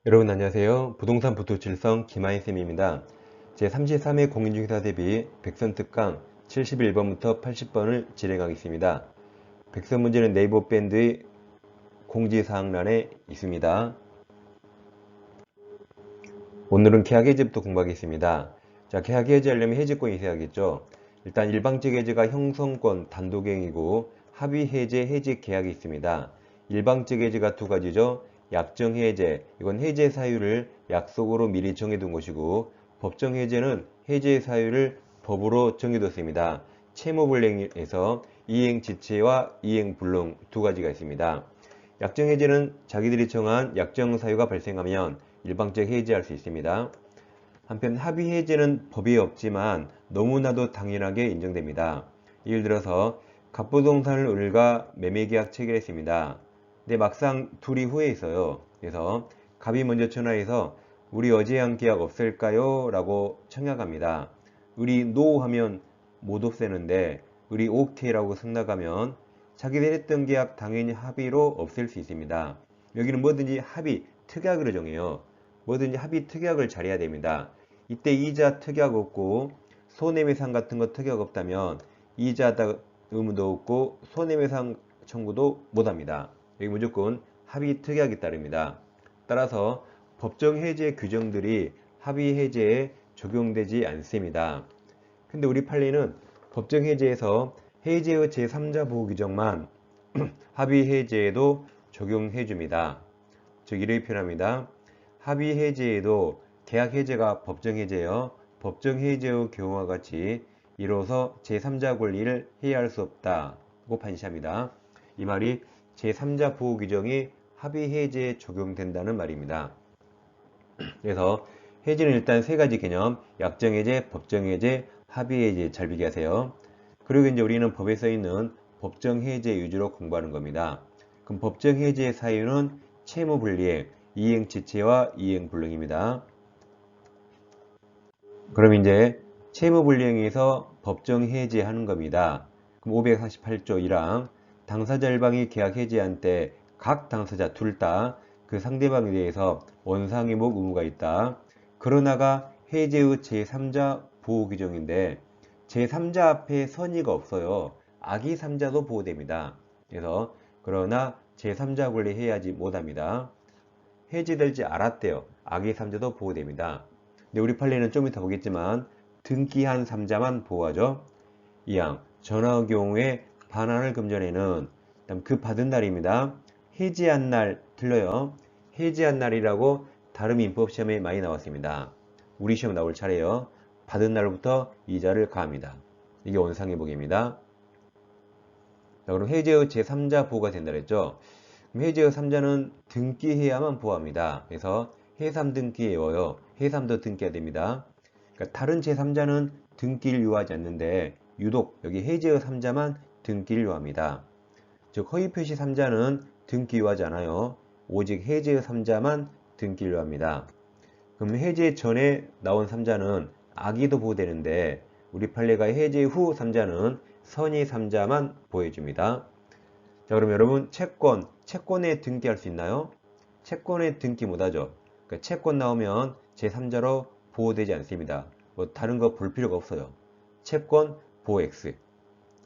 여러분 안녕하세요. 부동산 부토칠성 김하인쌤입니다. 제33회 공인중개사 대비 백선 특강 71번부터 80번을 진행하겠습니다. 백선 문제는 네이버 밴드의 공지사항란에 있습니다. 오늘은 계약해지부터 공부하겠습니다. 계약해지하려면 해지권이 있어야겠죠. 일단 일방적 해지가 형성권 단독행위고 합의해제, 해지계약이 있습니다. 일방적 해지가 두 가지죠. 약정해제, 이건 해제 사유를 약속으로 미리 정해둔 것이고, 법정해제는 해제 사유를 법으로 정해뒀습니다. 채무불이행에서 이행지체와 이행불능 두 가지가 있습니다. 약정해제는 자기들이 정한 약정 사유가 발생하면 일방적 해지할 수 있습니다. 한편 합의해제는 법이 없지만 너무나도 당연하게 인정됩니다. 예를 들어서 갑부동산을 을과 매매계약 체결했습니다. 근데 막상 둘이 후에 있어요. 그래서 갑이 먼저 전화해서 우리 어제 한 계약 없앨까요? 라고 청약합니다. 을이 노 하면 못 없애는데 을이 오케이라고 승낙하면 자기들 했던 계약 당연히 합의로 없앨 수 있습니다. 여기는 뭐든지 합의, 특약으로 정해요. 뭐든지 합의 특약을 잘해야 됩니다. 이때 이자 특약 없고 손해배상 같은 거 특약 없다면 이자 의무도 없고 손해배상 청구도 못합니다. 여기 무조건 합의 특약이 따릅니다. 따라서 법정 해제 규정들이 합의 해제에 적용되지 않습니다. 근데 우리 판례는 법정 해제에서 해제의 제3자 보호 규정만 합의 해제에도 적용해 줍니다. 즉 이렇게 표현합니다. 합의 해제에도 계약 해제가 법정 해제여 법정 해제의 경우와 같이 이로써 제3자 권리를 해야할 수 없다고 판시합니다. 이 말이 제3자 보호 규정이 합의 해제에 적용된다는 말입니다. 그래서 해제는 일단 세 가지 개념, 약정 해제, 법정 해제, 합의 해제 잘 비교하세요. 그리고 이제 우리는 법에 써 있는 법정 해제 위주로 공부하는 겁니다. 그럼 법정 해제의 사유는 채무불이행, 이행지체와 이행불능입니다. 그럼 이제 채무불이행에서 법정 해제하는 겁니다. 그럼 548조 1항 당사자 일방이 계약 해제한 때 각 당사자 둘 다 그 상대방에 대해서 원상회복 의무가 있다. 그러나가 해제의 제3자 보호 규정인데 제3자 앞에 선의가 없어요. 악의 3자도 보호됩니다. 그래서 그러나 제3자 권리 해야지 못합니다. 해제될지 알았대요. 악의 3자도 보호됩니다. 근데 우리 판례는 좀 이따 보겠지만 등기한 3자만 보호하죠. 2항 전화의 경우에 반환을 금전에는 그 받은 날입니다. 해지한 날 틀려요. 해지한 날이라고 다른 민법시험에 많이 나왔습니다. 우리 시험 나올 차례요. 받은 날부터 이자를 가합니다. 이게 원상회복입니다. 자, 그럼 해제의 제3자 보호가 된다 그랬죠. 그럼 해제의 3자는 등기해야만 보호합니다. 그래서 해삼 등기에 외워요. 해삼도 등기해야 됩니다. 그러니까 다른 제3자는 등기를 요하지 않는데 유독 여기 해제의 3자만 등기를 요합니다. 즉 허위표시 3자는 등기 요하지 않아요. 오직 해제의 3자만 등기를 요합니다. 그럼 해제 전에 나온 3자는 악의도 보호되는데 우리 판례가 해제 후 3자는 선의 3자만 보호해줍니다. 자, 그럼 여러분 채권에 등기할 수 있나요? 채권에 등기 못하죠. 그러니까 채권 나오면 제3자로 보호되지 않습니다. 뭐 다른 거 볼 필요가 없어요. 채권 보호 X.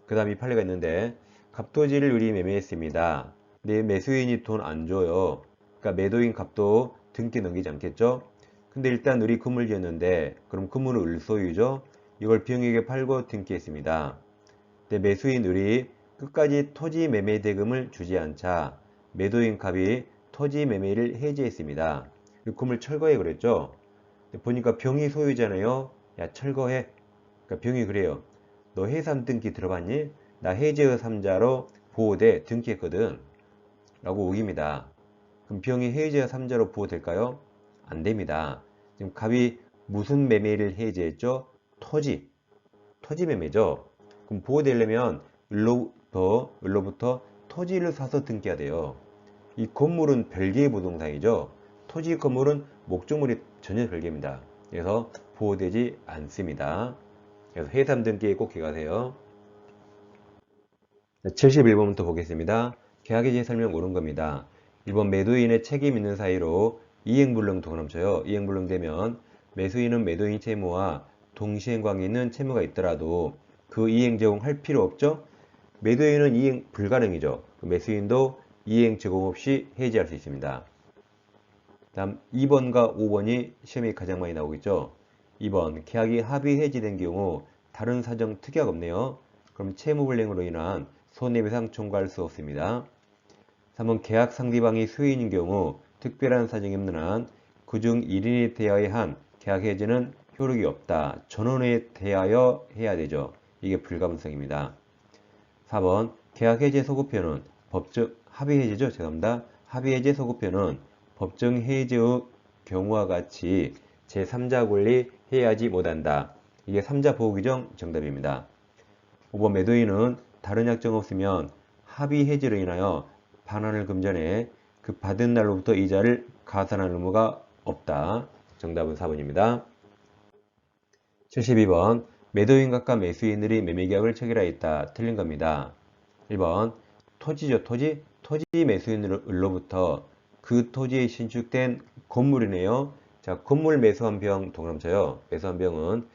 그 다음 이 판례가 있는데 갑도지를 우리 매매했습니다. 근데 매수인이 돈 안 줘요. 그러니까 매도인 갑도 등기 넘기지 않겠죠? 근데 일단 우리 건물 지었는데 그럼 건물은 을 소유죠? 이걸 비용에게 팔고 등기했습니다. 근데 매수인 을이 끝까지 토지 매매 대금을 주지 않자 매도인 갑이 토지 매매를 해지했습니다. 건물 철거해 그랬죠? 보니까 병이 소유잖아요. 야 철거해. 그러니까 병이 그래요. 너 해삼 등기 들어봤니? 나 해제의 3자로 보호돼 등기했거든. 라고 우깁니다. 그럼 병이 해제의 3자로 보호될까요? 안 됩니다. 지금 갑이 무슨 매매를 해제했죠? 토지 매매죠. 그럼 보호되려면 을로부터 토지를 사서 등기해야 돼요. 이 건물은 별개의 부동산이죠. 토지 건물은 목적물이 전혀 별개입니다. 그래서 보호되지 않습니다. 그래서 해삼 등기에 꼭 기억하세요. 71번부터 보겠습니다. 계약해지 설명 옳은 겁니다. 1번 매도인의 책임 있는 사유로 이행불능 동그라미 쳐요. 이행불능 되면 매수인은 매도인 채무와 동시행관계 있는 채무가 있더라도 그 이행 제공할 필요 없죠? 매도인은 이행 불가능이죠. 매수인도 이행 제공 없이 해지할 수 있습니다. 다음 2번과 5번이 시험에 가장 많이 나오겠죠. 2번 계약이 합의 해지된 경우 다른 사정 특약 없네요. 그럼 채무불이행으로 인한 손해배상 청구할 수 없습니다. 3번 계약 상대방이 수혜인인 경우 특별한 사정이 없는 한 그중 1인에 대하여 한 계약 해지는 효력이 없다. 전원에 대하여 해야 되죠. 이게 불가분성입니다. 4번 계약 해지 소급표는 법정 합의 해지죠. 죄송합니다. 합의 해지 소급표는 법정 해지의 경우와 같이 제3자 권리 해야지 못한다. 이게 3자 보호 규정 정답입니다. 5번 매도인은 다른 약정 없으면 합의 해지로 인하여 반환을 금전해 그 받은 날로부터 이자를 가산할 의무가 없다. 정답은 4번입니다. 72번 매도인 각과 매수인들이 매매계약을 체결하였다. 틀린 겁니다. 1번 토지죠. 토지 매수인으로부터 그 토지에 신축된 건물이네요. 자, 건물 매수한 병 동그라미 쳐요. 매수한 병은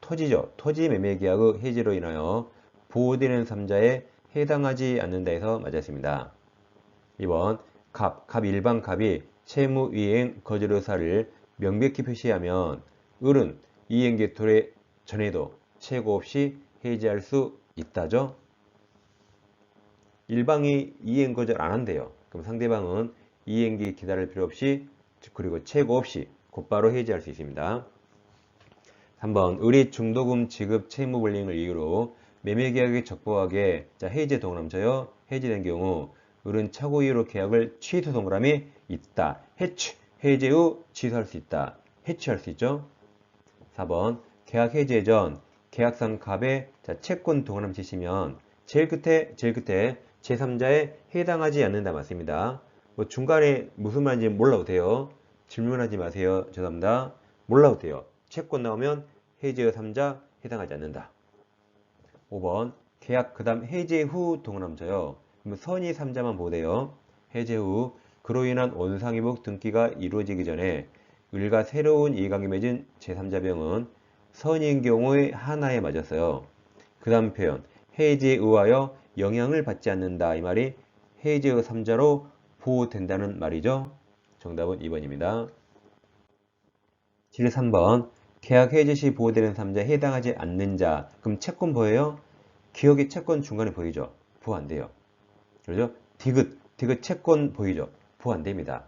토지죠. 토지 매매계약의 해지로 인하여 보호되는 3자에 해당하지 않는다 해서 맞았습니다. 2번 갑 일반 갑이 채무 이행 거절 의사를 명백히 표시하면 을은 이행 개토의 전에도 최고 없이 해지할 수 있다죠. 일방이 이행 거절 안 한대요. 그럼 상대방은 이행기 기다릴 필요 없이 그리고 최고 없이 곧바로 해지할 수 있습니다. 3번 을이 중도금 지급 채무 불이행을 이유로 매매계약에 적법하게 해지 동그라미 쳐요. 해지된 경우 을은 착오 이유로 계약을 취소 동그라미 있다. 해지 후 취소할 수 있다. 해지할 수 있죠. 4번 계약 해지 전 계약상 갑에 채권 동그라미 치시면 제일 끝에 제3자에 해당하지 않는다 맞습니다. 뭐 중간에 무슨 말인지 몰라도 돼요. 질문하지 마세요. 죄송합니다. 몰라도 돼요. 채권 나오면 해지의 3자 해당하지 않는다. 5번 계약 그 다음 해지 후 동그라미 쳐요. 그럼 선의 3자만 보대요. 해제 후 그로 인한 원상회복 등기가 이루어지기 전에 을과 새로운 이해관계 맺은 제3자 병은 선의인 경우에 하나에 맞았어요. 그 다음 표현 해지에 의하여 영향을 받지 않는다. 이 말이 해지의 3자로 보호된다는 말이죠. 정답은 2번입니다. 73번 계약 해지 시 보호되는 3자에 해당하지 않는 자. 그럼 채권 보여요? 기억의 채권 중간에 보이죠? 보호 안 돼요. 그렇죠? 디귿 채권 보이죠? 보호 안 됩니다.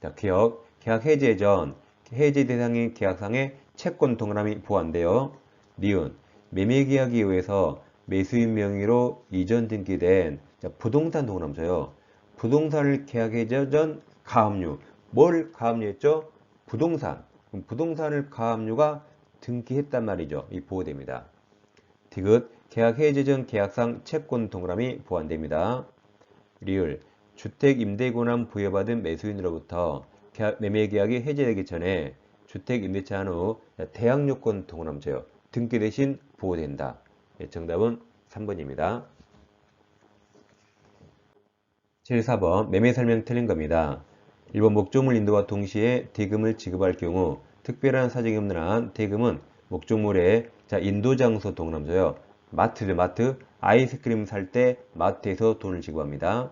자, 기억 계약 해지 전 해지 대상인 계약상의 채권 동그라미 보호 안 돼요. 니은 매매계약에 의해서 매수인 명의로 이전 등기된 부동산 동그라미 쳐요. 부동산을 계약 해지 전 가압류. 뭘 가압류했죠? 부동산. 그럼 부동산을 가압류가 등기했단 말이죠. 이 보호됩니다. 디귿 계약 해지 전 계약상 채권 동그라미 보호 안 됩니다. 리을 주택 임대 권한 부여받은 매수인으로부터 매매계약이 해지되기 전에 주택 임대차 한 후 대항 요건 동그라미 쳐요. 등기 대신 보호된다. 정답은 3번입니다. 74번 매매 설명 틀린 겁니다. 1번 목적물 인도와 동시에 대금을 지급할 경우 특별한 사정이 없는 한 대금은 목적물의 인도 장소 동그라미 쳐요. 마트죠. 마트. 아이스크림 살 때 마트에서 돈을 지급합니다.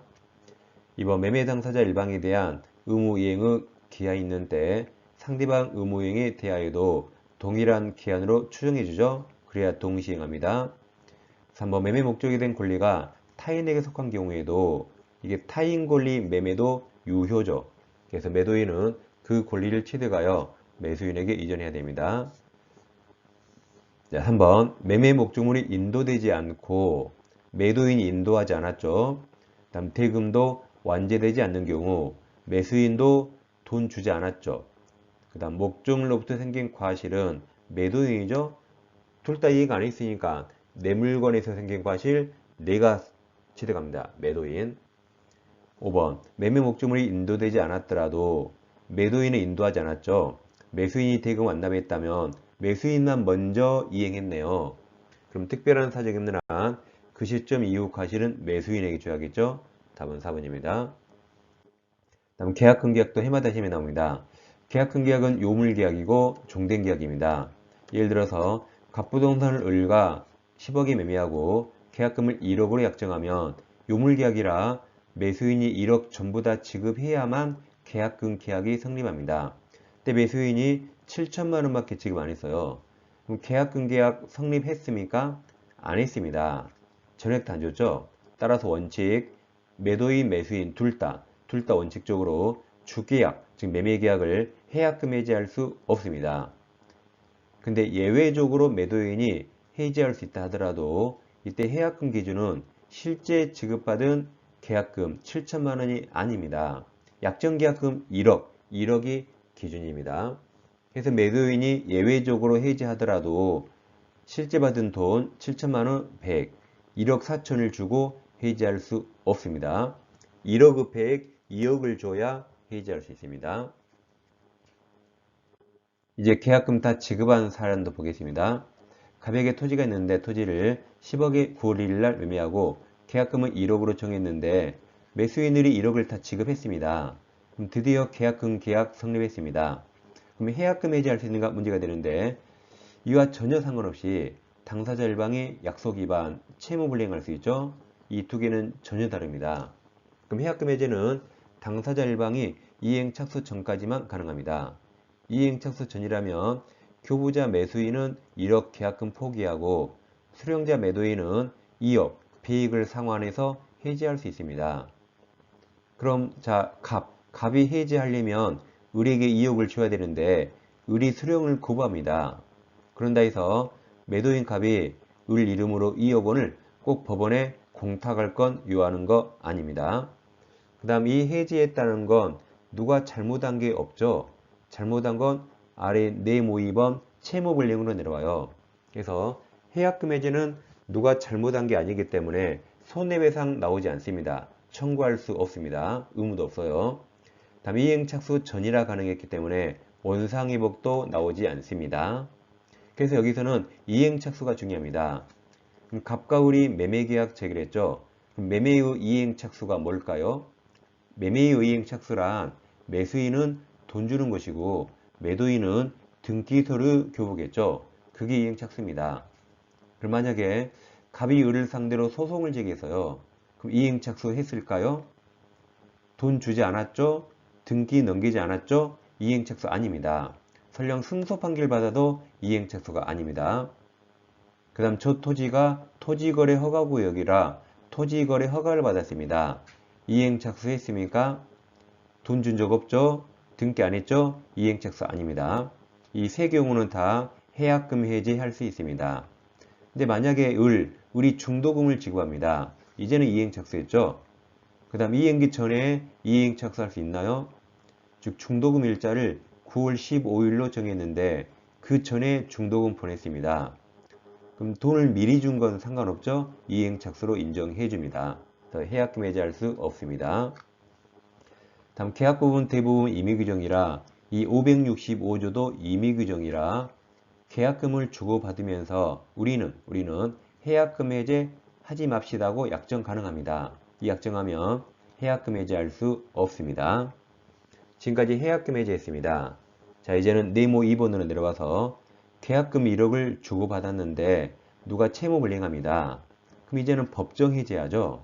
2번 매매 당사자 일방에 대한 의무 이행의 기한이 있는 때 상대방 의무 이행에 대하여도 동일한 기한으로 추정해주죠. 그래야 동시행합니다. 3번 매매 목적이 된 권리가 타인에게 속한 경우에도 이게 타인 권리 매매도 유효죠. 그래서 매도인은 그 권리를 취득하여 매수인에게 이전해야 됩니다. 자, 3번 매매 목적물이 인도되지 않고 매도인이 인도하지 않았죠. 다음 대금도 완제되지 않는 경우 매수인도 돈 주지 않았죠. 그 다음 목적물로부터 생긴 과실은 매도인이죠. 둘 다 이해가 안 했으니까 내 물건에서 생긴 과실 내가 취득합니다. 매도인. 5번 매매 목적물이 인도되지 않았더라도 매도인은 인도하지 않았죠. 매수인이 대금 완납했다면 매수인만 먼저 이행했네요. 그럼 특별한 사정이 없는 한 그 시점 이후 과실은 매수인에게 줘야겠죠. 답은 4번입니다. 다음 계약금계약도 해마다 시험에 나옵니다. 계약금계약은 요물계약이고 종된계약입니다. 예를 들어서 갑부동산을 을과 10억에 매매하고 계약금을 1억으로 약정하면 요물계약이라 매수인이 1억 전부 다 지급해야만 계약금 계약이 성립합니다. 근데 매수인이 7천만 원밖에 지급 안 했어요. 그럼 계약금 계약 성립했습니까? 안 했습니다. 전액 다 안 줬죠? 따라서 원칙, 매도인, 매수인 둘 다 원칙적으로 주계약, 즉 매매계약을 해약금 해지할 수 없습니다. 근데 예외적으로 매도인이 해지할 수 있다 하더라도 이때 해약금 기준은 실제 지급받은 계약금 7천만 원이 아닙니다. 약정계약금 1억이 기준입니다. 그래서 매도인이 예외적으로 해지하더라도 실제 받은 돈 7천만 원 100, 1억 4천을 주고 해지할 수 없습니다. 1억 100, 2억을 줘야 해지할 수 있습니다. 이제 계약금 다 지급한 사람도 보겠습니다. 갑에게 토지가 있는데 토지를 10억에 9월 1일 날 매매하고 계약금은 1억으로 정했는데 매수인들이 1억을 다 지급했습니다. 그럼 드디어 계약금 계약 성립했습니다. 그럼 해약금 해지할 수 있는가 문제가 되는데 이와 전혀 상관없이 당사자 일방이 약속 위반, 채무 불이행할 수 있죠. 이 두 개는 전혀 다릅니다. 그럼 해약금 해제는 당사자 일방이 이행 착수 전까지만 가능합니다. 이행 착수 전이라면 교부자 매수인은 1억 계약금 포기하고 수령자 매도인은 2억 배익을 상환해서 해지할 수 있습니다. 그럼 갑이 해지하려면 을에게 2억을 줘야 되는데 을이 수령을 거부합니다. 그런다 해서 매도인 갑이 을 이름으로 2억 원을 꼭 법원에 공탁할 건 요하는 거 아닙니다. 그 다음 이 해지했다는 건 누가 잘못한 게 없죠. 잘못한 건 아래 네모 2번 채무불이행으로 내려와요. 그래서 해약금 해지는 누가 잘못한 게 아니기 때문에 손해배상 나오지 않습니다. 청구할 수 없습니다. 의무도 없어요. 다음 이행착수 전이라 가능했기 때문에 원상회복도 나오지 않습니다. 그래서 여기서는 이행착수가 중요합니다. 그럼 갑과 을이 매매계약 체결했죠. 그럼 매매의 이행착수가 뭘까요? 매매의 이행착수란 매수인은 돈 주는 것이고 매도인은 등기서류 교부겠죠. 그게 이행착수입니다. 그럼 만약에 갑이 을을 상대로 소송을 제기해서요. 그럼 이행착수 했을까요? 돈 주지 않았죠? 등기 넘기지 않았죠? 이행착수 아닙니다. 설령 승소 판결 받아도 이행착수가 아닙니다. 그 다음 저 토지가 토지거래 허가구역이라 토지거래 허가를 받았습니다. 이행착수 했습니까? 돈 준 적 없죠? 등기 안 했죠? 이행착수 아닙니다. 이 세 경우는 다 해약금 해지할 수 있습니다. 근데 만약에 을이 중도금을 지급합니다. 이제는 이행착수했죠? 그 다음 이행기 전에 이행착수할 수 있나요? 즉 중도금 일자를 9월 15일로 정했는데 그 전에 중도금 보냈습니다. 그럼 돈을 미리 준 건 상관없죠? 이행착수로 인정해 줍니다. 해약금 해지할 수 없습니다. 다음 계약 부분 대부분 임의규정이라 이 565조도 임의규정이라 계약금을 주고받으면서 우리는 해약금 해제 하지 맙시다고 약정 가능합니다. 이 약정하면 해약금 해제할 수 없습니다. 지금까지 해약금 해제했습니다. 자, 이제는 네모 2번으로 내려와서 계약금 1억을 주고받았는데 누가 채무 불이행합니다. 그럼 이제는 법정 해제하죠.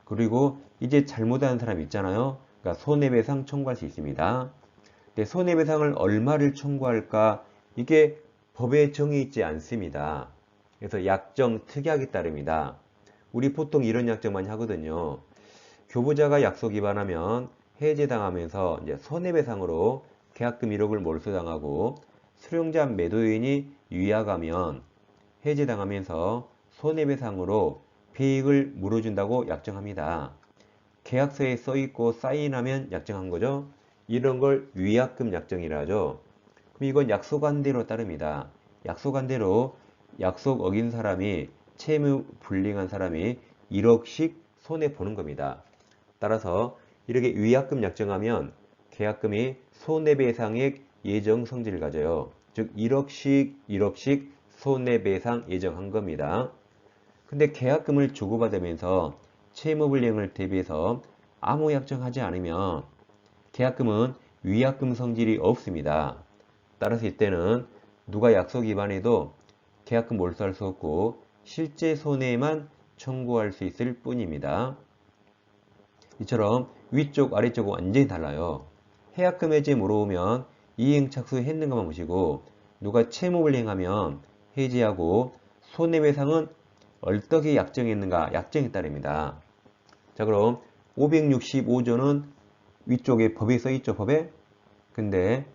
그리고 이제 잘못한 사람 있잖아요. 그러니까 손해배상 청구할 수 있습니다. 근데 손해배상을 얼마를 청구할까? 이게 법에 정해 있지 않습니다. 그래서 약정 특약이 따릅니다. 우리 보통 이런 약정 많이 하거든요. 교부자가 약속 위반하면 해제당하면서 이제 손해배상으로 계약금 1억을 몰수당하고 수령자 매도인이 위약하면 해제당하면서 손해배상으로 배익을 물어준다고 약정합니다. 계약서에 써있고 사인하면 약정한 거죠. 이런 걸 위약금 약정이라 하죠. 그럼 이건 약속한 대로 따릅니다. 약속한 대로 약속 어긴 사람이 채무 불이행한 사람이 1억씩 손해보는 겁니다. 따라서 이렇게 위약금 약정하면 계약금이 손해배상액 예정 성질을 가져요. 즉 1억씩 손해배상 예정한 겁니다. 근데 계약금을 주고받으면서 채무불이행을 대비해서 아무 약정하지 않으면 계약금은 위약금 성질이 없습니다. 따라서 이때는 누가 약속 위반해도 계약금 몰수할 수 없고 실제 손해만 청구할 수 있을 뿐입니다. 이처럼 위쪽 아래쪽은 완전히 달라요. 해약금 해지 물어보면 이행 착수했는 것만 보시고 누가 채무불이행하면 해지하고 손해배상은 얼떻게 약정했는가 약정에 따릅니다. 자, 그럼 565조는 위쪽에 법에 써있죠, 법에? 근데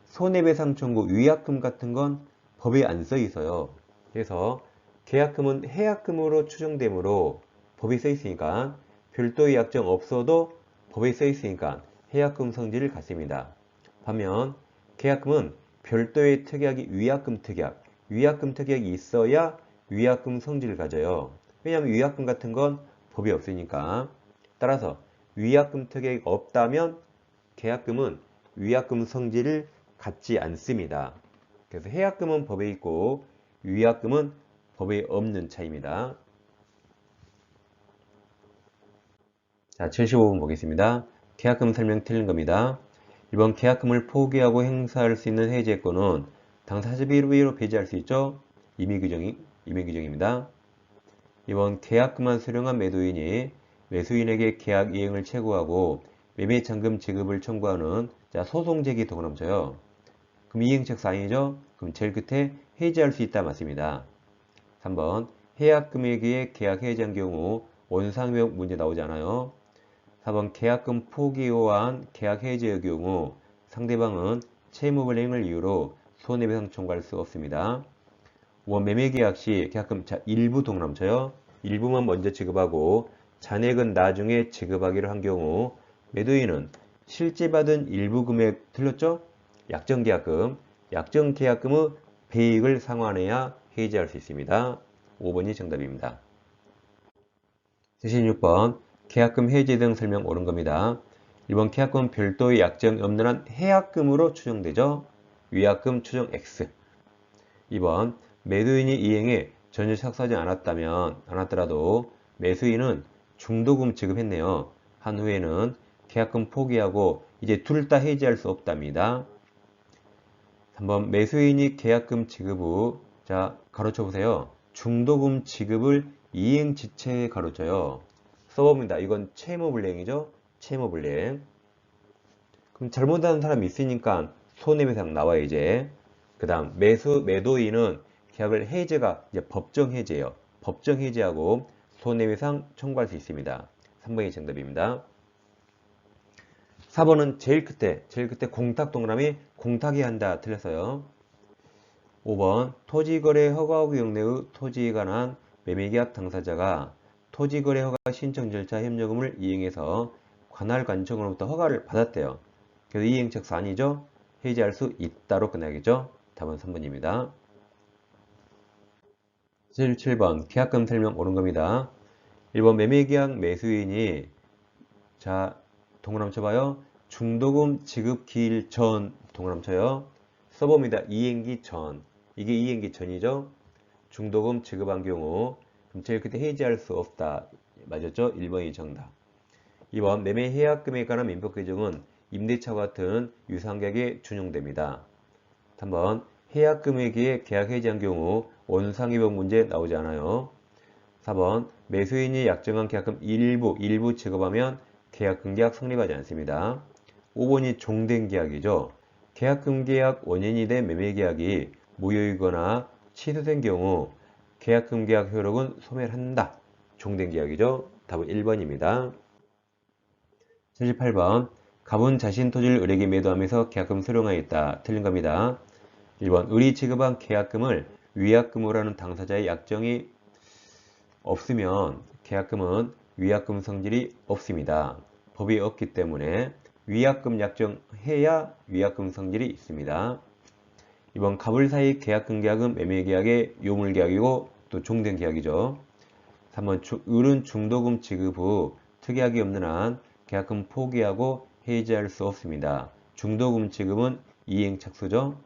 손해배상 청구 위약금 같은 건 법에 안 써있어요. 그래서 계약금은 해약금으로 추정되므로 법이 써있으니까 별도의 약정 없어도 법에 써있으니까 해약금 성질을 갖습니다. 반면 계약금은 별도의 특약이 위약금 특약, 위약금 특약이 있어야 위약금 성질을 가져요. 왜냐하면 위약금 같은 건 법이 없으니까. 따라서 위약금 특약이 없다면 계약금은 위약금 성질을 갖지 않습니다. 그래서 해약금은 법에 있고 위약금은 법에 없는 차이입니다. 자, 75번 보겠습니다. 계약금 설명 틀린 겁니다. 1번 계약금을 포기하고 행사할 수 있는 해지권은 당사자 비로 배제할 수 있죠? 임의규정입니다. 2번 계약금만 수령한 매도인이 매수인에게 계약 이행을 최고하고 매매장금 지급을 청구하는 소송 제기 동그라미쳐요. 그럼 이행착수 아니죠? 그럼 제일 끝에 해지할 수 있다 맞습니다. 3번 해약금액에 계약 해지한 경우 원상회복 문제 나오지 않아요. 4번 계약금 포기요한 계약 해지의 경우 상대방은 채무불이행을 이유로 손해배상 청구할 수 없습니다. 5번 매매계약 시 계약금 일부 동그라미쳐요. 일부만 먼저 지급하고 잔액은 나중에 지급하기로 한 경우 매도인은 실제 받은 일부 금액 틀렸죠? 약정계약금, 약정계약금의 배익을 상환해야 해지할 수 있습니다. 5번이 정답입니다. 76번 계약금 해지 등 설명 옳은 겁니다. 1번 계약금은 별도의 약정이 없는 한 해약금으로 추정되죠. 위약금 추정 X. 2번 매도인이 이행에 전혀 착수하지 않았더라도 매수인은 중도금 지급했네요. 한 후에는 계약금 포기하고 이제 둘 다 해지할 수 없답니다. 3번 매수인이 계약금 지급 후 가로쳐 보세요. 중도금 지급을 이행지체에 가로쳐요. 써봅니다. 이건 채무불이행이죠. 채무불이행. 그럼 잘못하는 사람이 있으니까 손해배상 나와요. 이제 그 다음 매도인은 계약을 해지가 이제 법정 해지예요. 법정 해지하고 손해배상 청구할 수 있습니다. 3번이 정답입니다. 4번은 제일 끝에 공탁 동그라미 공탁이 한다 틀렸어요. 5번 토지거래 허가 구역내의 토지에 관한 매매계약 당사자가 토지거래 허가 신청 절차 협력금을 이행해서 관할 관청으로부터 허가를 받았대요. 그래서 이행착수 아니죠? 해지할 수 있다로 끝나겠죠? 답은 3번입니다. 7번 계약금 설명 옳은 겁니다. 1번 매매계약 매수인이 동그라미 쳐봐요. 중도금 지급 기일 전 동그라미 쳐요. 써봅니다. 이행기 전. 이게 이행기 전이죠. 중도금 지급한 경우 그럼 제일 끝에 해지할 수 없다. 맞았죠? 1번이 정답. 2번 매매 해약금에 관한 민법 규정은 임대차와 같은 유상계약에 준용됩니다. 3번 해약금액에 계약 해지한 경우 원상회복 문제 나오지 않아요. 4번 매수인이 약정한 계약금 일부 지급하면 계약금 계약 성립하지 않습니다. 5번이 종된 계약이죠. 계약금 계약 원인이 된 매매계약이 무효이거나 취소된 경우 계약금 계약 효력은 소멸한다. 종된 계약이죠. 답은 1번입니다. 78번 갑은 자신 토지를 을에게 매도하면서 계약금 수령하였다. 틀린 겁니다. 1번 을이 지급한 계약금을 위약금으로 하는 당사자의 약정이 없으면 계약금은 위약금 성질이 없습니다. 법이 없기 때문에 위약금 약정해야 위약금 성질이 있습니다. 2번 갑을 사이 계약금 계약은 매매계약의 요물계약이고 또 종된 계약이죠. 3번 을은 중도금 지급 후 특약이 없는 한 계약금 포기하고 해지할 수 없습니다. 중도금 지급은 이행착수죠.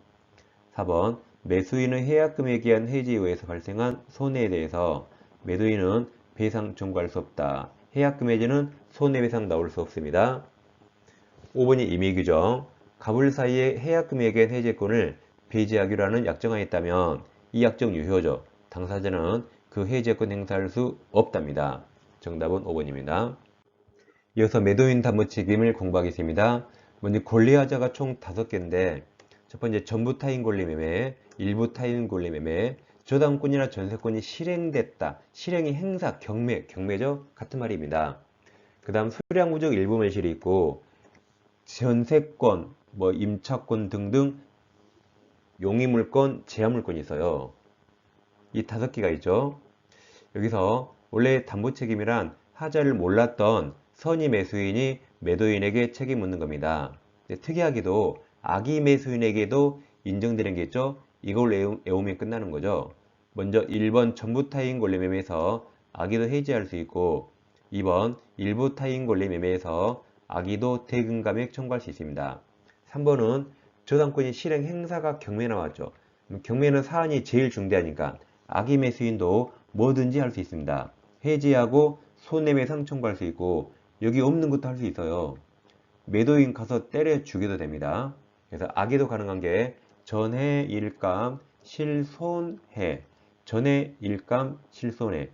4번 매수인의 해약금에 기한 해지에 의해서 발생한 손해에 대해서 매도인은 배상 청구할 수 없다. 해약금 해지는 손해배상 나올 수 없습니다. 5번이 임의규정. 갑을 사이에 해약금액의 해제권을 배제하기로 하는 약정안이 있다면 이 약정 유효죠. 당사자는 그 해제권 행사할 수 없답니다. 정답은 5번입니다. 이어서 매도인 담보 책임을 공부하겠습니다. 먼저 권리하자가 총 5개인데 첫 번째 전부 타인 권리 매매, 일부 타인 권리 매매, 저당권이나 전세권이 실행됐다. 실행이 행사, 경매죠? 같은 말입니다. 그 다음 수량무적 일부 매실이 있고 전세권, 임차권 등등 용의물권, 제한물권이 있어요. 이 5개가 있죠. 여기서 원래 담보책임이란 하자를 몰랐던 선의 매수인이 매도인에게 책임 묻는 겁니다. 특이하게도 악의 매수인에게도 인정되는 게 있죠. 이걸 외우면 끝나는 거죠. 먼저 1번 전부 타인 권리 매매에서 악의도 해지할 수 있고 2번 일부 타인 권리 매매에서 악의도 대금 감액 청구할 수 있습니다. 3번은 저당권이 실행 행사가 경매 나왔죠. 경매는 사안이 제일 중대하니까 악의 매수인도 뭐든지 할 수 있습니다. 해지하고 손해배상 청구할 수 있고 여기 없는 것도 할 수 있어요. 매도인 가서 때려 죽여도 됩니다. 그래서 악의도 가능한 게 전해, 일감, 실손해. 전해, 일감, 실손해.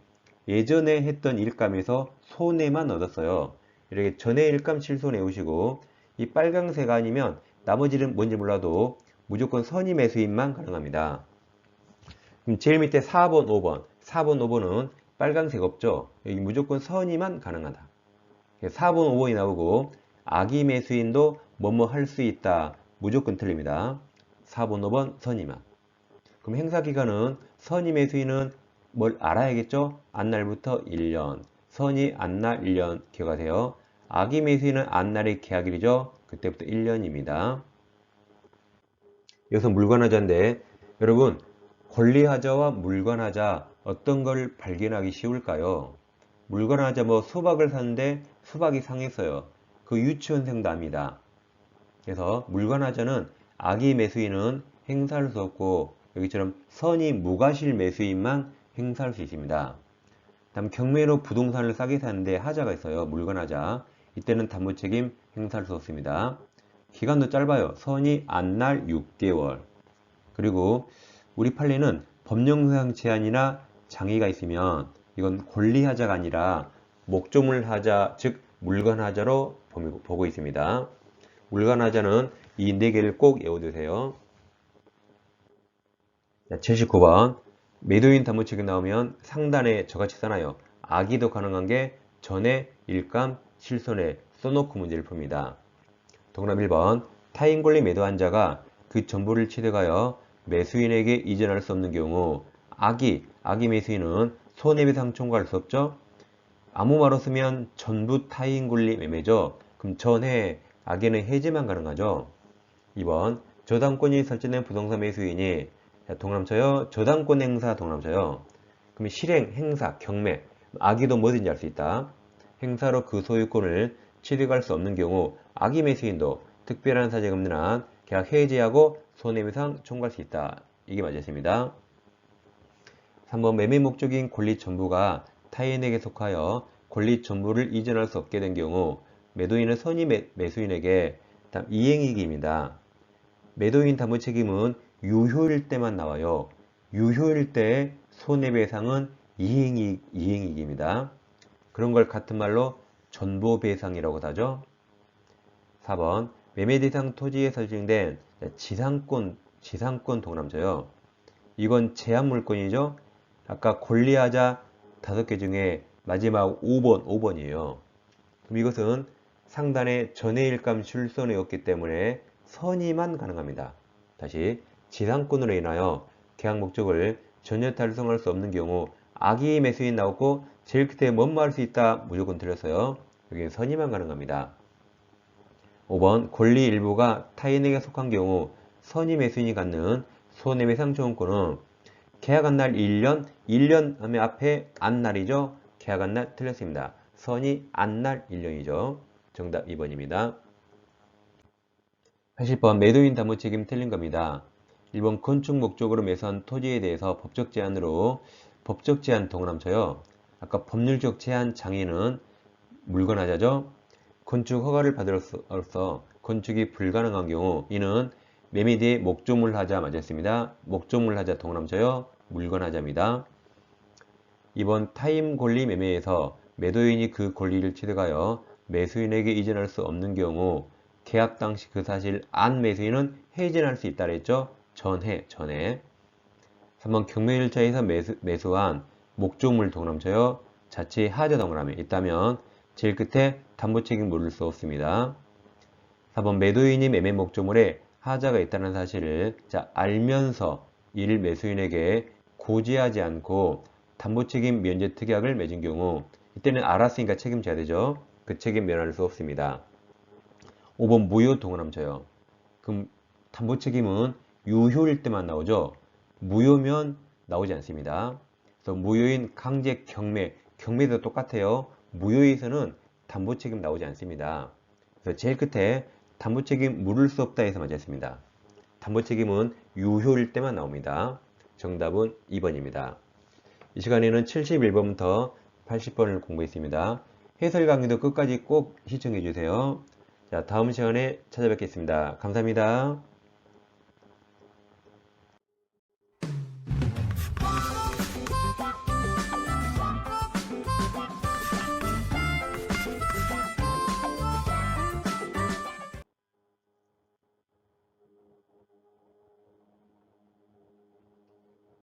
예전에 했던 일감에서 손해만 얻었어요. 이렇게 전해, 일감, 실손해 오시고 이 빨강색 아니면 나머지는 뭔지 몰라도 무조건 선의 매수인만 가능합니다. 그럼 제일 밑에 4번, 5번. 4번, 5번은 빨간색 없죠? 여기 무조건 선의만 가능하다. 4번, 5번이 나오고 악의 매수인도 뭐뭐 할 수 있다. 무조건 틀립니다. 4번, 5번 선의만. 그럼 행사기간은 선의 매수인은 뭘 알아야겠죠? 안날부터 1년. 선의 안날 1년 기억하세요. 악의 매수인은 안날의 계약일이죠? 그때부터 1년입니다. 여기서 물권하자인데 여러분 권리하자와 물권하자 어떤 걸 발견하기 쉬울까요? 물권하자 수박을 샀는데 수박이 상했어요. 그 유치원생도 압니다. 그래서 물권하자는 악의 매수인은 행사할 수 없고 여기처럼 선의 무과실 매수인만 행사할 수 있습니다. 다음 경매로 부동산을 싸게 사는데 하자가 있어요. 물권하자. 이때는 담보책임 행사할 수 없습니다. 기간도 짧아요. 선의 안날 6개월. 그리고 우리 판례는 법령상 제한이나 장애가 있으면 이건 권리하자가 아니라 목조물하자, 즉 물건하자로 보고 있습니다. 물건하자는 이 4개를 꼭 외워두세요. 79번 매도인 담보책임 나오면 상단에 저같이 써놔요. 악의도 가능한 게 전에 일감, 실손에 써놓고 문제를 풉니다. 동그라미 1번 타인 권리 매도한 자가 그 전부를 취득하여 매수인에게 이전할 수 없는 경우 악의 매수인은 손해배상 청구할 수 없죠. 아무 말 없으면 전부 타인 권리 매매죠. 그럼 전해 악의는 해지만 가능하죠. 2번 저당권이 설정된 부동산 매수인이 동그라미 쳐요. 저당권 행사 동그라미 쳐요. 그럼 실행, 행사, 경매 악의도 뭐든지 할 수 있다. 행사로 그 소유권을 취득할 수 없는 경우 악의 매수인도 특별한 사정이 없는 한 계약 해지하고 손해배상 청구할 수 있다. 이게 맞았습니다. 3번 매매 목적인 권리 전부가 타인에게 속하여 권리 전부를 이전할 수 없게 된 경우 매도인은 선의 매수인에게 이행이익입니다. 매도인 담보 책임은 유효일 때만 나와요. 유효일 때 손해배상은 이행이익입니다. 그런 걸 같은 말로 전보배상이라고 하죠. 4번 매매 대상 토지에 설정된 지상권 동그라미 쳐요. 이건 제한물권이죠. 아까 권리하자 5개 중에 마지막 5번이에요. 그럼 이것은 상단에 전해일감 실손이었기 때문에 선의만 가능합니다. 다시 지상권으로 인하여 계약 목적을 전혀 달성할 수 없는 경우 악의 매수인 나오고 제일 끝에 뭐뭐 할 수 있다 무조건 틀렸어요. 여기는 선의만 가능합니다. 5번 권리 일부가 타인에게 속한 경우 선의 매수인이 갖는 손해배상 청구권은 계약한 날 1년 하면 앞에 안날이죠. 계약한 날 틀렸습니다. 선의 안날 1년이죠. 정답 2번입니다. 80번 매도인 담보 책임 틀린 겁니다. 1번 건축 목적으로 매수한 토지에 대해서 법적 제한 동그라미 쳐요. 아까 법률적 제한 장애는 물건하자죠. 건축 허가를 받으로써 건축이 불가능한 경우 이는 매매 뒤에 목조물 하자 맞았습니다. 목조물 하자 동그라쳐요. 물건 하자입니다. 이번 타임 권리 매매에서 매도인이 그 권리를 취득하여 매수인에게 이전할 수 없는 경우 계약 당시 그 사실 안 매수인은 해지할 수 있다 그랬죠? 전에. 3번 경매 1차에서 매수한 목조물 동그라쳐요. 자체 하자 동그라미 있다면 제일 끝에 담보책임 물을 수 없습니다. 4번 매도인이 매매 목조물에 하자가 있다는 사실을 알면서 이를 매수인에게 고지하지 않고 담보책임 면제 특약을 맺은 경우 이때는 알았으니까 책임져야 되죠. 그 책임 면할 수 없습니다. 5번 무효 동그라쳐요. 그럼 담보책임은 유효일 때만 나오죠. 무효면 나오지 않습니다. 그래서 무효인 강제 경매도 똑같아요. 무효에서는 담보책임 나오지 않습니다. 그래서 제일 끝에 담보책임 물을 수 없다 해서 맞았습니다. 담보책임은 유효일 때만 나옵니다. 정답은 2번입니다. 이 시간에는 71번부터 80번을 공부했습니다. 해설 강의도 끝까지 꼭 시청해 주세요. 자, 다음 시간에 찾아뵙겠습니다. 감사합니다.